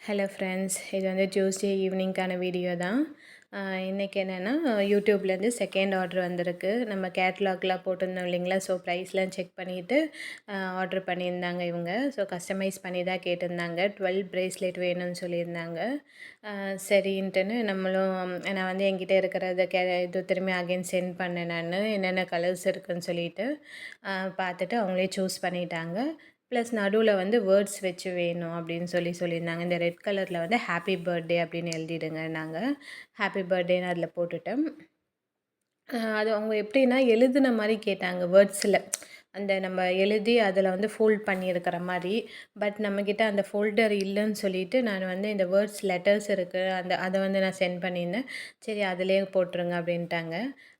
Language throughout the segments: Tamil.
ஹலோ ஃப்ரெண்ட்ஸ், இது வந்து டியூஸ்டே ஈவினிங்க்கான வீடியோ தான். இன்றைக்கி என்னென்னா யூடியூப்லேருந்து செகண்ட் ஆர்டர் வந்திருக்கு. நம்ம கேட்லாக்லாம் போட்டிருந்தோம் இல்லைங்களா, ஸோ ப்ரைஸ்லாம் செக் பண்ணிவிட்டு ஆர்டர் பண்ணியிருந்தாங்க இவங்க. ஸோ கஸ்டமைஸ் பண்ணி தான் கேட்டிருந்தாங்க. 12 ப்ரேஸ்லெட் வேணும்னு சொல்லியிருந்தாங்க. சரின்ட்டுன்னு நான் வந்து என்கிட்ட இருக்கிறத இது திரும்பி அகைன் சென்ட் பண்ணேன் நான், என்னென்ன கலர்ஸ் இருக்குதுன்னு சொல்லிட்டு பார்த்துட்டு அவங்களே சூஸ் பண்ணிட்டாங்க. ப்ளஸ் நடுவில் வந்து வேர்ட்ஸ் வச்சு வேணும் அப்படின்னு சொல்லியிருந்தாங்க. இந்த ரெட் கலரில் வந்து ஹாப்பி பர்த்டே அப்படின்னு எழுதிடுங்க. நாங்கள் ஹாப்பி பர்த்டேன்னு அதில் போட்டுட்டோம். அது அவங்க எப்படின்னா எழுதுன மாதிரி கேட்டாங்க வேர்ட்ஸில். அந்த நம்ம எழுதி அதில் வந்து ஃபோல்ட் பண்ணியிருக்கிற மாதிரி. பட் நம்மக்கிட்ட அந்த ஃபோல்டர் இல்லைன்னு சொல்லிவிட்டு நான் வந்து இந்த வேர்ட்ஸ் லெட்டர்ஸ் இருக்குது, அதை வந்து நான் சென்ட் பண்ணியிருந்தேன். சரி அதிலே போட்டுருங்க அப்படின்ட்டாங்க.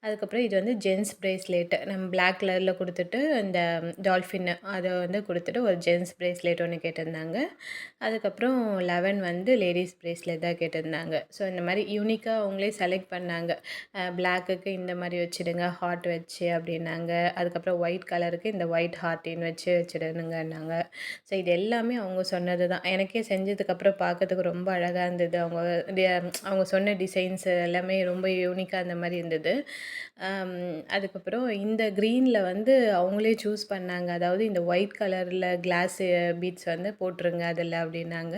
அதுக்கப்புறம் இது வந்து ஜென்ஸ் ப்ரேஸ்லெட் நம்ம பிளாக் கலரில் கொடுத்துட்டு இந்த டால்ஃபின் அதை வந்து கொடுத்துட்டு ஒரு ஜென்ஸ் ப்ரேஸ்லெட் ஒன்று கேட்டிருந்தாங்க. அதுக்கப்புறம் 11 வந்து லேடிஸ் ப்ரேஸ்லெட் தான் கேட்டிருந்தாங்க. ஸோ இந்த மாதிரி யூனிக்காக அவங்களே செலக்ட் பண்ணாங்க. பிளாக்குக்கு இந்த மாதிரி வச்சுடுங்க ஹார்ட் வச்சு அப்படின்னாங்க. அதுக்கப்புறம் ஒயிட் கலருக்கு இந்த ஒயிட் ஹார்ட்டின்னு வச்சுடுனுங்கன்னாங்க. ஸோ இது எல்லாமே அவங்க சொன்னது தான். எனக்கே செஞ்சதுக்கப்புறம் பார்க்கறதுக்கு ரொம்ப அழகாக இருந்தது. அவங்க சொன்ன டிசைன்ஸ் எல்லாமே ரொம்ப யூனிக்காக அந்த மாதிரி இருந்தது. அதுக்கப்புறம் இந்த க்ரீனில் வந்து அவங்களே சூஸ் பண்ணாங்க. அதாவது இந்த ஒயிட் கலரில் கிளாஸு பீட்ஸ் வந்து போட்டுருங்க அதில் அப்படின்னாங்க.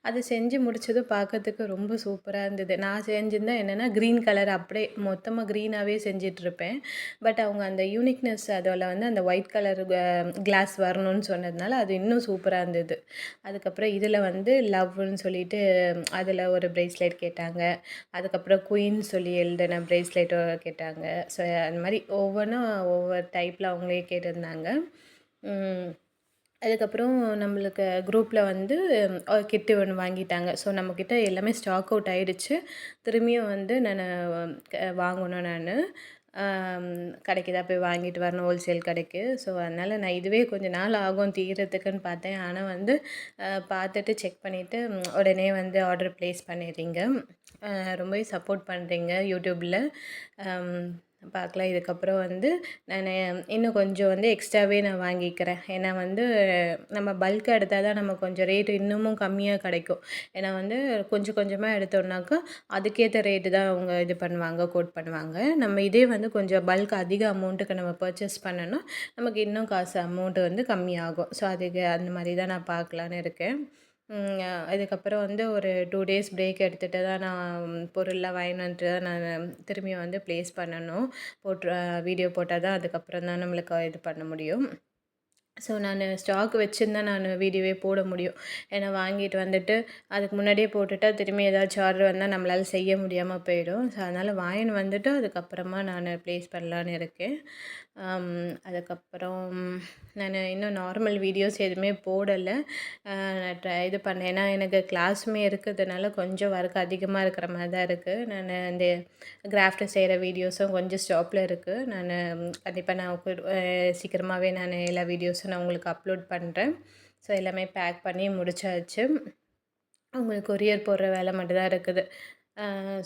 அது செஞ்சு முடிச்சதும் பார்க்கறதுக்கு ரொம்ப சூப்பராக இருந்தது. நான் செஞ்சிருந்தா என்னென்னா க்ரீன் கலர் அப்படியே மொத்தமாக க்ரீனாகவே செஞ்சிட்ருப்பேன். பட் அவங்க அந்த யூனிக்னஸ் அதில் வந்து அந்த ஒயிட் கலர் கிளாஸ் வரணும்னு சொன்னதுனால அது இன்னும் சூப்பராக இருந்தது. அதுக்கப்புறம் இதில் வந்து லவ்வுன்னு சொல்லிட்டு அதில் ஒரு ப்ரேஸ்லெட் கேட்டாங்க. அதுக்கப்புறம் குயின் சொல்லி எழுதின ப்ரேஸ்லெட்டோ கேட்டாங்க. ஸோ அந்த மாதிரி ஒவ்வொன்றும் ஒவ்வொரு டைப்பில் அவங்களே கேட்டிருந்தாங்க. அதுக்கப்புறம் நம்மளுக்கு குரூப்பில் வந்து கிட்டு ஒன்று வாங்கிட்டாங்க. ஸோ நம்மக்கிட்ட எல்லாமே ஸ்டாக் அவுட் ஆகிடுச்சு. திரும்பியும் வந்து வாங்கணும் கடைக்கு தான் போய் வாங்கிட்டு வரணும், ஹோல்சேல் கடைக்கு. ஸோ அதனால் நான் இதுவே கொஞ்சம் நாள் ஆகும் தீரத்துக்குன்னு பார்த்தேன். ஆனால் வந்து பார்த்துட்டு செக் பண்ணிவிட்டு உடனே வந்து ஆர்டர் ப்ளேஸ் பண்ணிடுறீங்க. ரொம்பவே சப்போர்ட் பண்ணுறீங்க யூடியூப்பில். பார்க்கலாம். இதுக்கப்புறம் வந்து நான் இன்னும் கொஞ்சம் வந்து எக்ஸ்ட்ராவே நான் வாங்கிக்கிறேன். ஏன்னா வந்து நம்ம பல்காக எடுத்தால் தான் நம்ம கொஞ்சம் ரேட்டு இன்னமும் கம்மியாக கிடைக்கும். ஏன்னா வந்து கொஞ்சம் கொஞ்சமாக எடுத்தோம்னாக்கா அதுக்கேற்ற ரேட்டு தான் அவங்க இது பண்ணுவாங்க, கோட் பண்ணுவாங்க. நம்ம இதே வந்து கொஞ்சம் பல்க் அதிக அமௌண்ட்டுக்கு நம்ம பர்ச்சேஸ் பண்ணோன்னா நமக்கு இன்னும் காசு அமௌண்ட்டு வந்து கம்மியாகும். ஸோ அதுக்கு அந்த மாதிரி தான் நான் பார்க்கலான்னு இருக்கேன். அதுக்கப்புறம் வந்து ஒரு 2 டேஸ் பிரேக் எடுத்துகிட்டு தான் நான் பொருள்லாம் வாங்கின்னு வந்துட்டு தான் நான் திரும்பியும் வந்து ப்ளேஸ் பண்ணணும். வீடியோ போட்டால் தான் அதுக்கப்புறம் தான் நம்மளுக்கு இது பண்ண முடியும். ஸோ நான் ஸ்டாக் வச்சுருந்தா நான் வீடியோவே போட முடியும். ஏன்னா வாங்கிட்டு வந்துட்டு அதுக்கு முன்னாடியே போட்டுட்டா திரும்பி ஏதாச்சும் ஆர்டர் வந்தால் நம்மளால் செய்ய முடியாமல் போயிடும். ஸோ அதனால் வாங்கின்னு வந்துட்டு அதுக்கப்புறமா நான் ப்ளேஸ் பண்ணலான்னு இருக்கேன். அதுக்கப்புறம் நான் இன்னும் நார்மல் வீடியோஸ் எதுவுமே போடலை. நான் இது பண்ணேன். ஏன்னா எனக்கு கிளாஸுமே இருக்கிறதுனால கொஞ்சம் ஒர்க் அதிகமாக இருக்கிற மாதிரி தான் இருக்குது. நான் இந்த கிராஃப்ட் செய்கிற வீடியோஸும் கொஞ்சம் ஸ்டாப்பில் இருக்குது. கண்டிப்பாக சீக்கிரமாகவே நான் எல்லா வீடியோஸும் நான் உங்களுக்கு அப்லோட் பண்ணுறேன். ஸோ எல்லாமே பேக் பண்ணி முடிச்சாச்சு. அவங்களுக்கு கொரியர் போடுற வேலை மட்டும் தான் இருக்குது.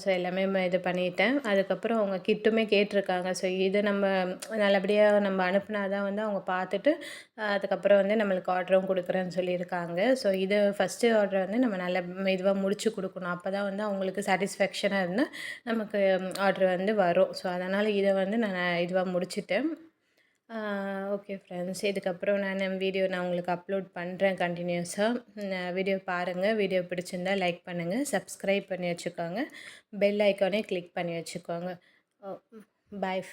ஸோ எல்லாமே இது பண்ணிட்டேன். அதுக்கப்புறம் அவங்க கிட்டுமே கேட்டிருக்காங்க. ஸோ இதை நம்ம நல்லபடியாக நம்ம அனுப்புனா தான் வந்து அவங்க பார்த்துட்டு அதுக்கப்புறம் வந்து நம்மளுக்கு ஆர்டரும் கொடுக்குறேன்னு சொல்லியிருக்காங்க. ஸோ இது ஃபஸ்ட்டு ஆர்டர் வந்து நம்ம நல்ல இதுவாக முடிச்சு கொடுக்கணும். அப்போ தான் வந்து அவங்களுக்கு சாட்டிஸ்ஃபேக்ஷனாக இருந்தால் நமக்கு ஆர்டர் வந்து வரும். ஸோ அதனால் இதை வந்து நான் இதுவாக முடிச்சுட்டேன். ஓகே ஃப்ரெண்ட்ஸ், இதுக்கப்புறம் நான் உங்களுக்கு அப்லோட் பண்ணுறேன் கண்டினியூஸாக. வீடியோ பாருங்கள். வீடியோ பிடிச்சிருந்தால் லைக் பண்ணுங்கள், சப்ஸ்கிரைப் பண்ணி வச்சுக்கோங்க, பெல் ஐக்கானே கிளிக் பண்ணி வச்சுக்கோங்க. பாய்.